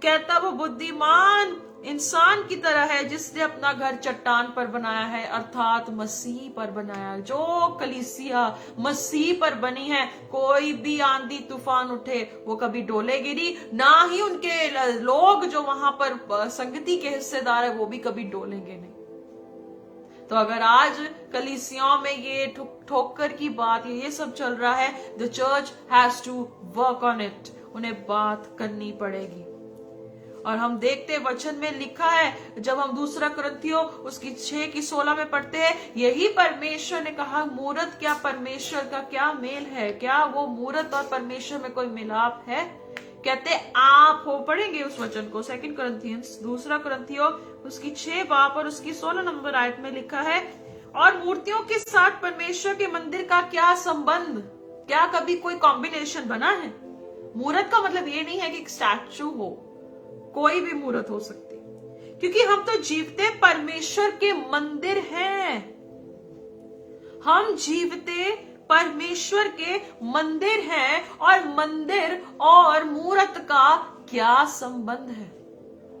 कहता वो बुद्धिमान इंसान की तरह है जिसने अपना घर चट्टान पर बनाया है, अर्थात मसीह पर बनाया। जो कलीसिया मसीह पर बनी है, कोई भी आंधी तूफान उठे वो कभी डोलेगी नहीं, ना ही उनके लोग जो वहां पर संगति के हिस्सेदार है वो भी कभी डोलेंगे नहीं। तो अगर आज कलीसियाओं में ये ठोकर की बात, ये सब चल रहा है, the church has to work on it, उन्हें बात करनी पड़ेगी। और हम देखते वचन में लिखा है, जब हम दूसरा कुरिन्थियों उसकी 6 की 16 में पढ़ते हैं, यही परमेश्वर ने कहा, मूरत क्या परमेश्वर का क्या मेल है, क्या वो मूरत और परमेश्वर में कोई मिलाप है? कहते आप हो, पढ़ेंगे उस वचन को, 2 कुरिन्थियंस, दूसरा कुरिन्थियों उसकी 6 बाब और उसकी 16 नंबर आयत में लिखा है, और मूर्तियों के साथ परमेश्वर के मंदिर का क्या संबंध? क्या कभी कोई कॉम्बिनेशन बना है? मूरत का मतलब ये नहीं है कि एक स्टैचू हो, कोई भी मूर्त हो सकती, क्योंकि हम तो जीवते परमेश्वर के मंदिर हैं। हम जीवते परमेश्वर के मंदिर हैं, और मंदिर और मूर्त का क्या संबंध है?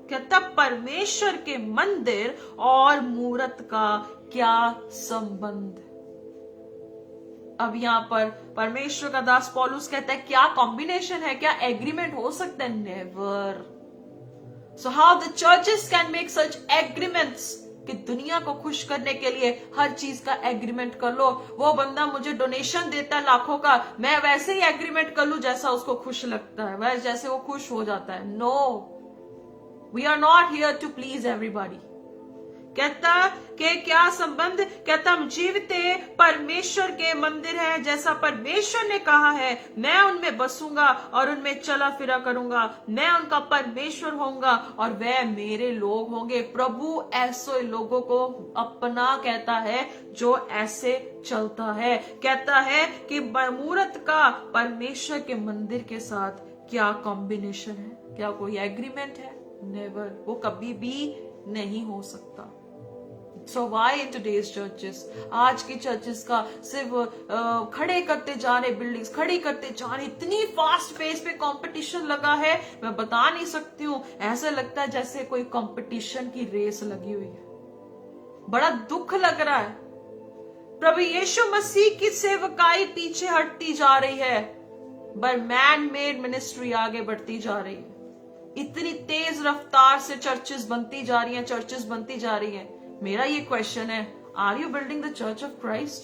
कहता परमेश्वर के मंदिर और मूर्त का क्या संबंध? अब यहां पर परमेश्वर का दास पौलुस कहता है क्या कॉम्बिनेशन है, क्या एग्रीमेंट हो सकता है? Never. So how the churches can make such agreements कि दुनिया को खुश करने के लिए हर चीज का एग्रीमेंट कर लो। वो बंदा मुझे डोनेशन देता है लाखों का, मैं वैसे ही एग्रीमेंट कर लूं जैसा उसको खुश लगता है, वैसे जैसे वो खुश हो जाता है। No, we are not here to please everybody. कहता कि क्या संबंध, कहता हम जीवित परमेश्वर के मंदिर है, जैसा परमेश्वर ने कहा है, मैं उनमें बसूंगा और उनमें चला फिरा करूंगा, मैं उनका परमेश्वर होऊंगा और वह मेरे लोग होंगे। प्रभु ऐसे लोगों को अपना कहता है जो ऐसे चलता है। कहता है कि मूरत का परमेश्वर के मंदिर के साथ क्या कॉम्बिनेशन है, क्या कोई एग्रीमेंट है? नेवर, वो कभी भी नहीं हो सकता। सो वाई इन टूडेज चर्चेस, आज की चर्चेस का सिर्फ खड़े करते जा रहे, बिल्डिंग्स खड़ी करते जा रहे, इतनी फास्ट पेस पे कंपटीशन लगा है, मैं बता नहीं सकती हूँ। ऐसा लगता है जैसे कोई कंपटीशन की रेस लगी हुई है। बड़ा दुख लग रहा है। प्रभु यीशु मसीह की सेवकाई पीछे हटती जा रही है, पर मैन मेड मिनिस्ट्री आगे बढ़ती जा रही है। इतनी तेज रफ्तार से चर्चेस बनती जा रही हैं, चर्चेस बनती जा रही हैं। मेरा ये क्वेश्चन है, are you building the church of Christ?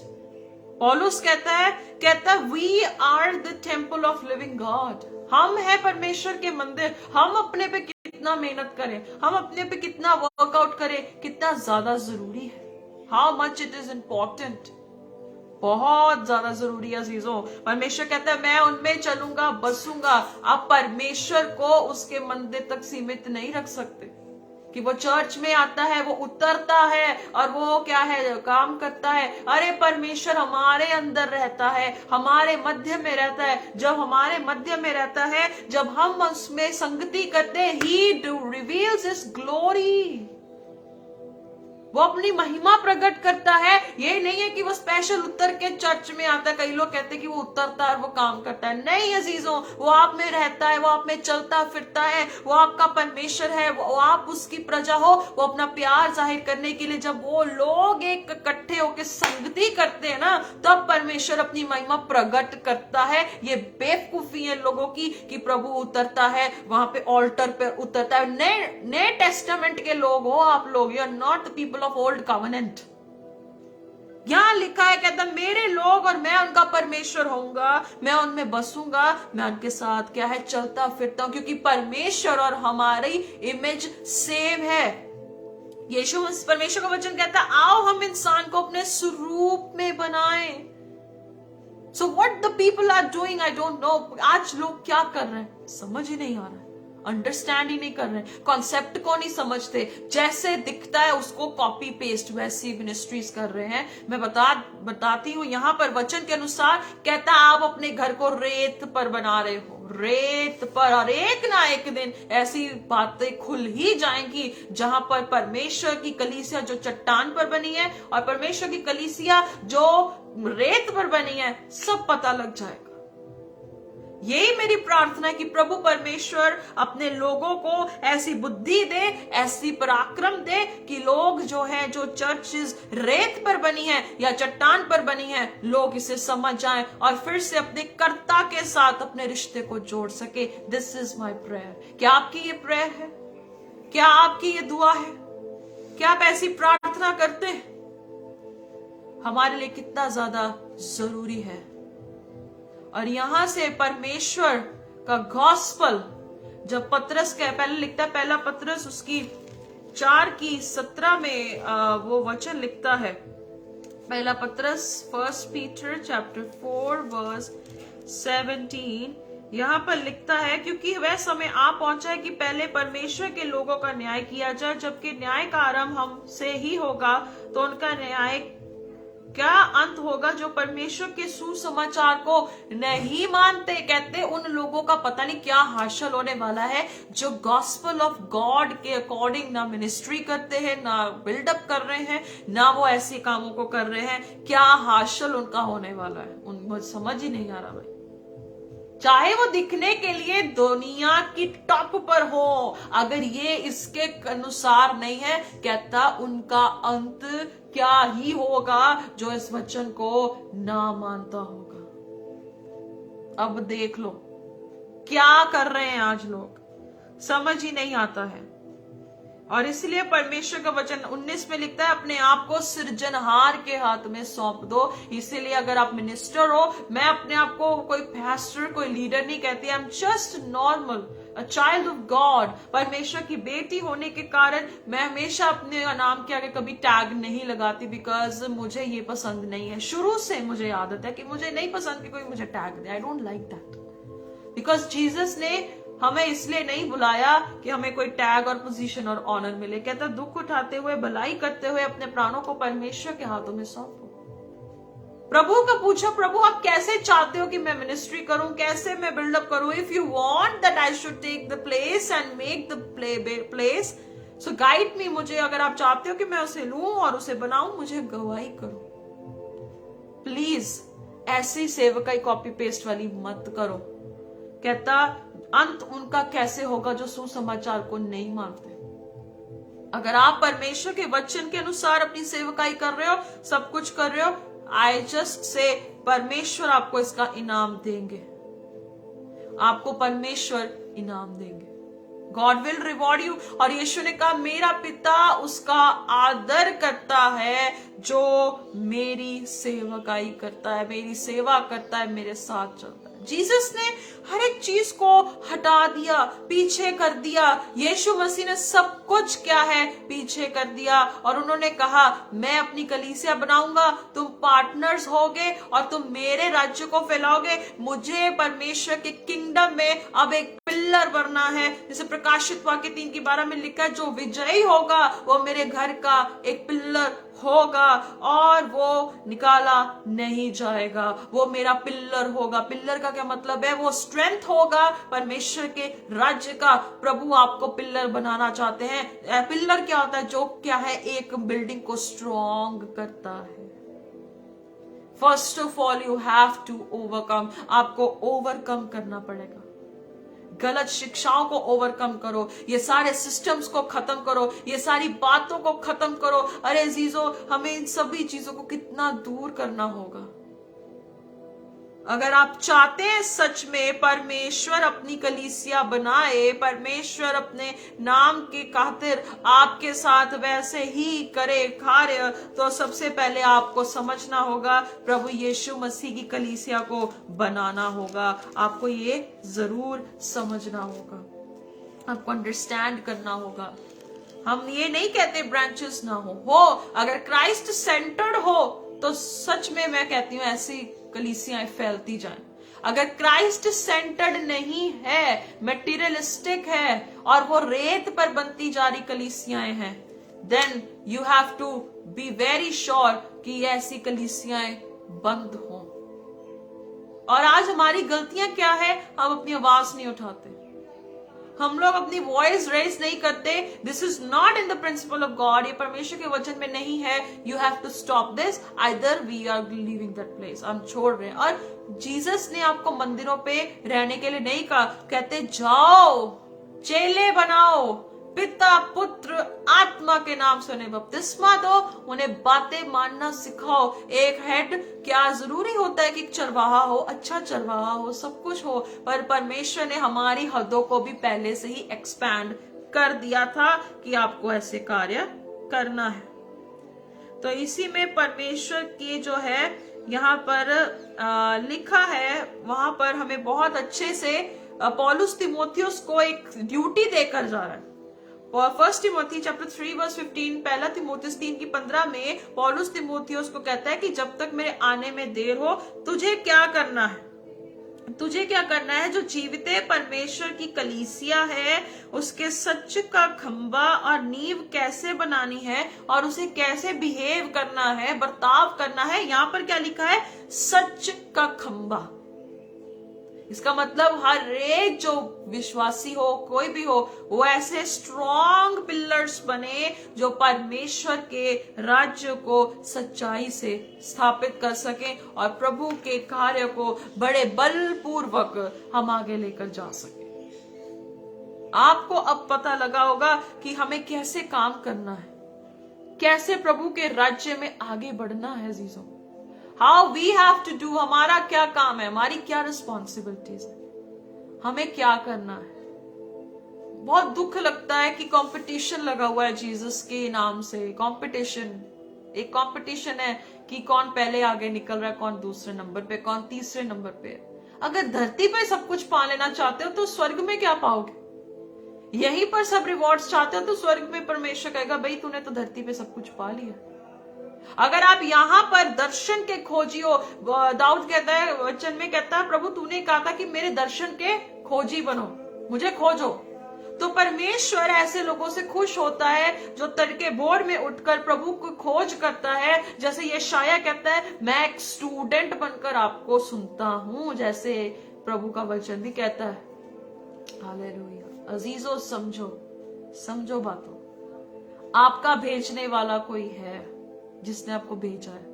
पौलुस कहता we are the temple of living God. हम है परमेश्वर के मंदिर। हम अपने पे कितना मेहनत करें, हम अपने पे कितना वर्कआउट करें, कितना ज्यादा जरूरी है। How much it is important, बहुत ज्यादा जरूरी है अजीजों। परमेश्वर कहता है मैं उनमें चलूंगा, बसूंगा। आप परमेश्वर को उसके मंदिर तक सीमित नहीं रख सकते कि वो चर्च में आता है, वो उतरता है और वो क्या है, काम करता है। अरे परमेश्वर हमारे अंदर रहता है, हमारे मध्य में रहता है। जब हमारे मध्य में रहता है, जब हम उसमें संगति करते हैं, ही रिवील्स हिज ग्लोरी। वो अपनी महिमा प्रकट करता है। ये नहीं है कि वो स्पेशल उतर के चर्च में आता है। कई लोग कहते हैं कि वो उतरता है और वो काम करता है। नहीं अजीजों, वो आप में रहता है, वो आप में चलता फिरता है, वो आपका परमेश्वर है, वो आप उसकी प्रजा हो। वो अपना प्यार जाहिर करने के लिए जब वो लोग एक इकट्ठे होकर संगति करते हैं ना, तब परमेश्वर अपनी महिमा प्रकट करता है। ये बेवकूफी है लोगों की कि प्रभु उतरता है, वहां पे ऑल्टर पे उतरता है। नए टेस्टामेंट के लोग हो आप लोग, you are not the people of old covenant. यहां लिखा है, कहता मेरे लोग और मैं उनका परमेश्वर होऊंगा, मैं उनमें बसूंगा, मैं उनके साथ क्या है, चलता फिरता हूं, क्योंकि परमेश्वर और हमारी इमेज सेम है। यीशु परमेश्वर का वचन कहता है आओ हम इंसान को अपने स्वरूप में बनाएं। So what the people are doing, I don't know. आज लोग क्या कर रहे हैं समझ ही नहीं आ रहा है, अंडरस्टैंड ही नहीं कर रहे, कॉन्सेप्ट को नहीं समझते। जैसे दिखता है उसको कॉपी पेस्ट वैसी मिनिस्ट्रीज कर रहे हैं। मैं बताती हूँ, यहाँ पर वचन के अनुसार कहता है आप अपने घर को रेत पर बना रहे हो, रेत पर, और एक ना एक दिन ऐसी बातें खुल ही जाएंगी जहां पर परमेश्वर की कलीसिया जो चट्टान पर बनी है और परमेश्वर की कलीसिया जो रेत पर बनी है, सब पता लग जाएगा। यही मेरी प्रार्थना है कि प्रभु परमेश्वर अपने लोगों को ऐसी बुद्धि दे, ऐसी पराक्रम दे कि लोग जो है, जो चर्चेस रेत पर बनी है या चट्टान पर बनी है, लोग इसे समझ जाएं और फिर से अपने कर्ता के साथ अपने रिश्ते को जोड़ सके। This is my prayer. क्या आपकी ये प्रेयर है? क्या आपकी ये दुआ है? क्या आप ऐसी प्रार्थना करते हैं? हमारे लिए कितना ज्यादा जरूरी है। और यहां से परमेश्वर का गॉस्पल, जब पतरस के पहले लिखता है, पहला पतरस उसकी 4:17 में वो वचन लिखता है। पहला पतरस 1 Peter chapter 4 verse 17 यहां पर लिखता है, क्योंकि वह समय आ पहुंचा है कि पहले परमेश्वर के लोगों का न्याय किया जाए, जबकि न्याय का आरंभ हमसे ही होगा, तो उनका न्याय क्या अंत होगा जो परमेश्वर के सुसमाचार को नहीं मानते। कहते उन लोगों का पता नहीं क्या हासिल होने वाला है, जो गॉस्पल ऑफ गॉड के अकॉर्डिंग ना मिनिस्ट्री करते हैं, ना बिल्डअप कर रहे हैं, ना वो ऐसे कामों को कर रहे हैं। क्या हासिल उनका होने वाला है, उनको समझ ही नहीं आ रहा भाई। चाहे वो दिखने के लिए दुनिया की टॉप पर हो, अगर ये इसके अनुसार नहीं है, कहता उनका अंत क्या ही होगा जो इस वचन को ना मानता होगा। अब देख लो क्या कर रहे हैं आज लोग, समझ ही नहीं आता है। और इसलिए परमेश्वर का वचन 19 में लिखता है, अपने आप को सृजनहार के हाथ में सौंप दो। इसीलिए अगर आप मिनिस्टर हो, मैं अपने आप को कोई पास्टर, कोई लीडर नहीं कहती, आई am just normal, a child of God. परमेश्वर की बेटी होने के कारण मैं हमेशा अपने नाम के आगे कभी टैग नहीं लगाती, बिकॉज मुझे ये पसंद नहीं है। शुरू से मुझे आदत है कि मुझे नहीं पसंद कि कोई मुझे tag they. I don't like that, because Jesus ने हमें इसलिए नहीं बुलाया कि हमें कोई टैग और पोजीशन और ऑनर मिले। कहता दुख उठाते हुए, भलाई करते हुए अपने प्राणों को परमेश्वर के हाथों में सौंपो। प्रभु का पूछा, प्रभु आप कैसे चाहते हो कि मैं मिनिस्ट्री करूं, कैसे मैं बिल्डअप करूं? If you want that I should take the place and make the place, so guide me. मुझे अगर आप चाहते हो कि मैं उसे लूं और उसे बनाऊं, मुझे गवाही करो। प्लीज ऐसी सेवकाई कॉपी पेस्ट वाली मत करो। कहता अंत उनका कैसे होगा जो सुसमाचार को नहीं मानते। अगर आप परमेश्वर के वचन के अनुसार अपनी सेवकाई कर रहे हो, सब कुछ कर रहे हो, आई जस्ट से परमेश्वर आपको इसका इनाम देंगे। आपको परमेश्वर इनाम देंगे। God will reward you. और यीशु ने कहा, मेरा पिता उसका आदर करता है जो मेरी सेवकाई करता है, मेरी सेवा करता है, मेरे साथ चलता है। जीसस ने हर एक चीज को हटा दिया, पीछे कर दिया। यीशु मसीह ने सब कुछ क्या है, पीछे कर दिया। और उन्होंने कहा, मैं अपनी कलीसिया बनाऊंगा, तुम पार्टनर्स होगे और तुम मेरे राज्य को फैलाओगे। मुझे परमेश्वर के किंगडम में अब एक पिल्लर बनना है। जैसे प्रकाशित वाक्य 3:12 में लिखा है, जो विजयी होगा वो मेरे घर का एक पिल्लर होगा और वो निकाला नहीं जाएगा। वो मेरा पिल्लर होगा। पिल्लर का क्या मतलब है? वो स्ट्रेंथ होगा परमेश्वर के राज्य का। प्रभु आपको पिल्लर बनाना चाहते हैं। पिल्लर क्या होता है? जो क्या है, एक बिल्डिंग को स्ट्रॉन्ग करता है। First of all you have to overcome. आपको ओवरकम करना पड़ेगा। गलत शिक्षाओं को ओवरकम करो, ये सारे सिस्टम्स को खत्म करो, ये सारी बातों को खत्म करो। अरे जीजो, हमें इन सभी चीजों को कितना दूर करना होगा। अगर आप चाहते हैं सच में परमेश्वर अपनी कलीसिया बनाए, परमेश्वर अपने नाम के खातिर आपके साथ वैसे ही करे कार्य, तो सबसे पहले आपको समझना होगा, प्रभु यीशु मसीह की कलीसिया को बनाना होगा। आपको ये जरूर समझना होगा, आपको अंडरस्टैंड करना होगा। हम ये नहीं कहते ब्रांचेस ना हो। अगर क्राइस्ट सेंटर्ड हो तो सच में मैं कहती हूँ ऐसी कलीसियाएं फैलती जाएं। अगर क्राइस्ट सेंटर्ड नहीं है, मटेरियलिस्टिक है और वो रेत पर बनती जा रही कलीसियाएं हैं, then you have to be very sure कि ऐसी कलीसियाएं बंद हो। और आज हमारी गलतियां क्या है? हम अपनी आवाज नहीं उठाते, हम लोग अपनी वॉइस रेज नहीं करते। This is not in the principle of God. ये परमेश्वर के वचन में नहीं है। You have to stop this, either we are leaving that place. हम छोड़ रहे हैं। और जीसस ने आपको मंदिरों पे रहने के लिए नहीं कहा। कहते जाओ, चेले बनाओ, पिता पुत्र आत्मा के नाम से उन्हें बपतिस्मा दो, उन्हें बातें मानना सिखाओ। एक हेड क्या जरूरी होता है कि चरवाहा हो, अच्छा चरवाहा हो, सब कुछ हो, पर परमेश्वर ने हमारी हदों को भी पहले से ही एक्सपैंड कर दिया था कि आपको ऐसे कार्य करना है। तो इसी में परमेश्वर की जो है यहाँ पर लिखा है, वहां पर हमें बहुत अच्छे से पौलुस तिमोथियुस को एक ड्यूटी देकर जा रहा है। और 1 तिमोथी चैप्टर 3 वर्स 15, पहला तिमोथियुस 3:15 में पौलुस तिमोथियुस को कहता है कि जब तक मेरे आने में देर हो, तुझे क्या करना है? तुझे क्या करना है? जो जीवित परमेश्वर की कलीसिया है, उसके सच का खंबा और नींव कैसे बनानी है और उसे कैसे बिहेव करना है, बर्ताव करना है। यहाँ पर क्या लिखा है? सच का खंबा। इसका मतलब हर एक जो विश्वासी हो, कोई भी हो, वो ऐसे स्ट्रॉन्ग पिलर्स बने जो परमेश्वर के राज्य को सच्चाई से स्थापित कर सके और प्रभु के कार्य को बड़े बलपूर्वक हम आगे लेकर जा सके। आपको अब पता लगा होगा कि हमें कैसे काम करना है, कैसे प्रभु के राज्य में आगे बढ़ना है। जीजो, how we have to do, हमारा क्या काम है, हमारी क्या रिस्पॉन्सिबिलिटीज है, हमें क्या करना है। बहुत दुख लगता है कि कंपटीशन लगा हुआ है जीसस के नाम से। एक कंपटीशन है कि कौन पहले आगे निकल रहा है, कौन दूसरे नंबर पे, कौन तीसरे नंबर पे। अगर धरती पे सब कुछ पा लेना चाहते हो तो स्वर्ग में क्या पाओगे? यहीं पर सब रिवॉर्ड्स चाहते हो तो स्वर्ग में परमेश्वर कहेगा भाई तूने तो धरती पे सब कुछ पा लिया। अगर आप यहाँ पर दर्शन के खोजी हो, दाऊद कहता है, वचन में कहता है, प्रभु तूने कहा था कि मेरे दर्शन के खोजी बनो, मुझे खोजो। तो परमेश्वर ऐसे लोगों से खुश होता है जो तड़के भोर में उठकर प्रभु को खोज करता है। जैसे यशायाह कहता है, मैं एक स्टूडेंट बनकर आपको सुनता हूं, जैसे प्रभु का वचन भी कहता है। हालेलुया। अजीजों, समझो बातों, आपका भेजने वाला कोई है जिसने आपको भेजा है।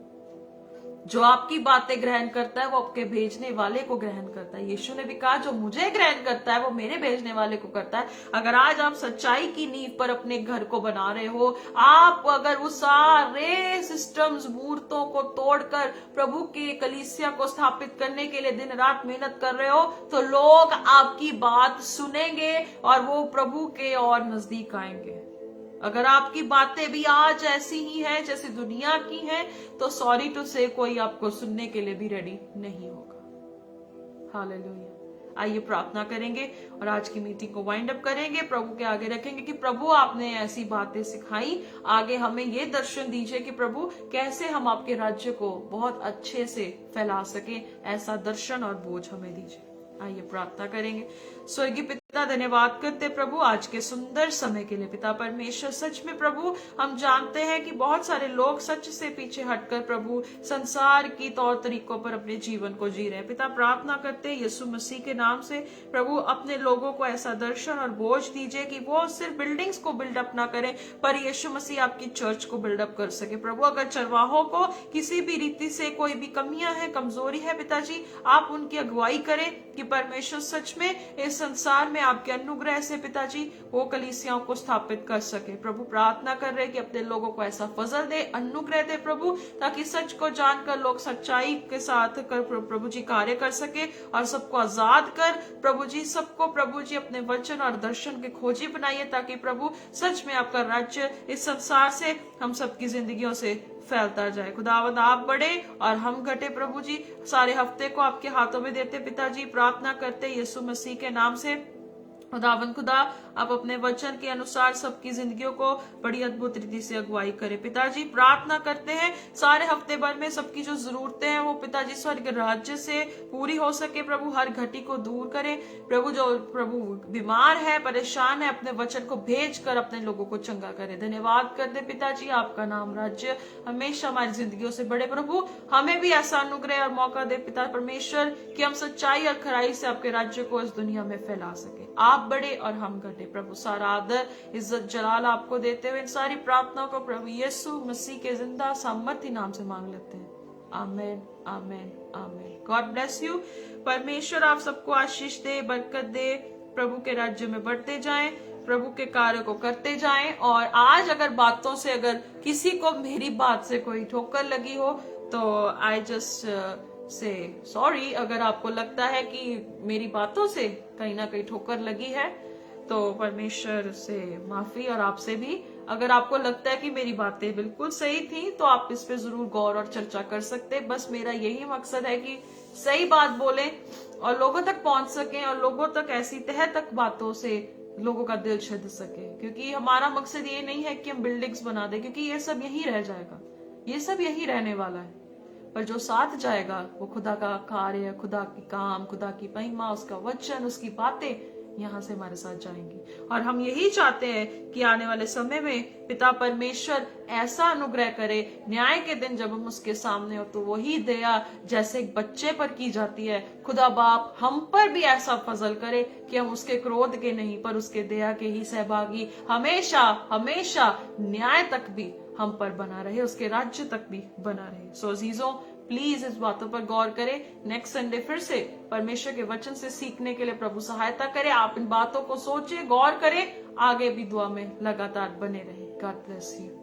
जो आपकी बातें ग्रहण करता है वो आपके भेजने वाले को ग्रहण करता है। यीशु ने भी कहा जो मुझे ग्रहण करता है वो मेरे भेजने वाले को करता है। अगर आज आप सच्चाई की नींव पर अपने घर को बना रहे हो, आप अगर उस सारे सिस्टम्स, मूर्तों को तोड़कर प्रभु के कलीसिया को स्थापित करने के लिए दिन रात मेहनत कर रहे हो, तो लोग आपकी बात सुनेंगे और वो प्रभु के और नजदीक आएंगे। अगर आपकी बातें भी आज ऐसी ही हैं जैसे दुनिया की हैं, तो सॉरी टू से कोई आपको सुनने के लिए भी रेडी नहीं होगा। हालेलुया। आइए प्रार्थना करेंगे और आज की मीटिंग को वाइंड अप करेंगे, प्रभु के आगे रखेंगे कि प्रभु आपने ऐसी बातें सिखाई, आगे हमें ये दर्शन दीजिए कि प्रभु कैसे हम आपके राज्य को बहुत अच्छे से फैला सके। ऐसा दर्शन और बोझ हमें दीजिए। आइए प्रार्थना करेंगे। स्वर्गीय पिता, धन्यवाद करते प्रभु आज के सुंदर समय के लिए। पिता परमेश्वर, सच में प्रभु हम जानते हैं कि बहुत सारे लोग सच से पीछे हटकर प्रभु संसार की तौर तरीकों पर अपने जीवन को जी रहे हैं। पिता प्रार्थना करते हैं यीशु मसीह के नाम से प्रभु अपने लोगों को ऐसा दर्शन और बोझ दीजिए कि वो सिर्फ बिल्डिंग्स को बिल्डअप ना करें, पर यीशु मसीह आपकी चर्च को बिल्डअप कर सके। प्रभु अगर चरवाहों को किसी भी रीति से कोई भी कमियां है, कमजोरी है, पिताजी आप उनकी अगुवाई करें कि परमेश्वर सच में इस संसार में आपके अनुग्रह से पिताजी वो कलीसियाओं को स्थापित कर सके। प्रभु प्रार्थना कर रहे कि अपने लोगों को ऐसा फजल दे, अनुग्रह दे प्रभु, ताकि सच को जानकर लोग सच्चाई के साथ कर प्रभु जी कार्य कर सके और सबको आजाद कर प्रभु जी, सबको प्रभु जी अपने वचन और दर्शन के खोजी बनाइए, ताकि प्रभु सच में आपका राज्य इस संसार से हम सबकी जिंदगियों से फैलता जाए। खुदावंद आप बढ़े और हम घटे प्रभु जी। सारे हफ्ते को आपके हाथों में देते पिताजी, प्रार्थना करते यीशु मसीह के नाम से। खुदावंद खुदा आप अपने वचन के अनुसार सबकी जिंदगियों को बड़ी अद्भुत रीति से अगुवाई करें। पिताजी प्रार्थना करते हैं सारे हफ्ते भर में सबकी जो जरूरतें हैं वो पिताजी स्वर्ग राज्य से पूरी हो सके। प्रभु हर घटी को दूर करें प्रभु, जो प्रभु बीमार है, परेशान है, अपने वचन को भेज कर अपने लोगों को चंगा करे। धन्यवाद करते पिताजी, आपका नाम राज्य हमेशा हमारी जिंदगियों से बड़े। प्रभु हमें भी ऐसा अनुग्रह और मौका दे पिता परमेश्वर कि हम सच्चाई और खराई से आपके राज्य को इस दुनिया में फैला सके। आप बड़े और हम घटे प्रभु। सारा आदर इज्जत जलाल आपको देते हुए इन सारी प्रार्थनाओं को प्रभु यीशु मसीह के जिंदा सामर्थ्य नाम से मांग लेते हैं। Amen, amen, amen. God bless you. परमेश्वर आप सबको आशीष दे, बरकत दे, प्रभु के राज्य में बढ़ते जाएं, प्रभु के कार्य को करते जाएं। और आज अगर बातों से अगर किसी को मेरी बात से कोई ठोकर लगी हो तो आई जस्ट से सॉरी। अगर आपको लगता है कि मेरी बातों से कहीं ना कहीं ठोकर लगी है तो परमेश्वर से माफी, और आपसे भी अगर आपको लगता है कि मेरी बातें बिल्कुल सही थी तो आप इस पे जरूर गौर और चर्चा कर सकते हैं। बस मेरा यही मकसद है कि सही बात बोलें और लोगों तक पहुंच सकें और लोगों तक ऐसी तह तक बातों से लोगों का दिल छिद सके। क्योंकि हमारा मकसद ये नहीं है कि हम बिल्डिंग्स बना दें, क्योंकि ये सब यही रह जाएगा, ये सब यही रहने वाला है। पर जो साथ जाएगा वो खुदा का कार्य, खुदा की काम, खुदा की महिमा, उसका वचन, उसकी बातें यहाँ से हमारे साथ जाएंगी। और हम यही चाहते हैं कि आने वाले समय में पिता परमेश्वर ऐसा अनुग्रह करे, न्याय के दिन जब हम उसके सामने हो तो वही दया जैसे एक बच्चे पर की जाती है, खुदा बाप हम पर भी ऐसा फजल करे कि हम उसके क्रोध के नहीं पर उसके दया के ही सहभागी हमेशा हमेशा न्याय तक भी हम पर बना रहे, उसके राज्य तक भी बना रहे। सो अजीजों, प्लीज इस बातों पर गौर करें। नेक्स्ट संडे फिर से परमेश्वर के वचन से सीखने के लिए प्रभु सहायता करे। आप इन बातों को सोचें, गौर करें, आगे भी दुआ में लगातार बने रहें। God bless you.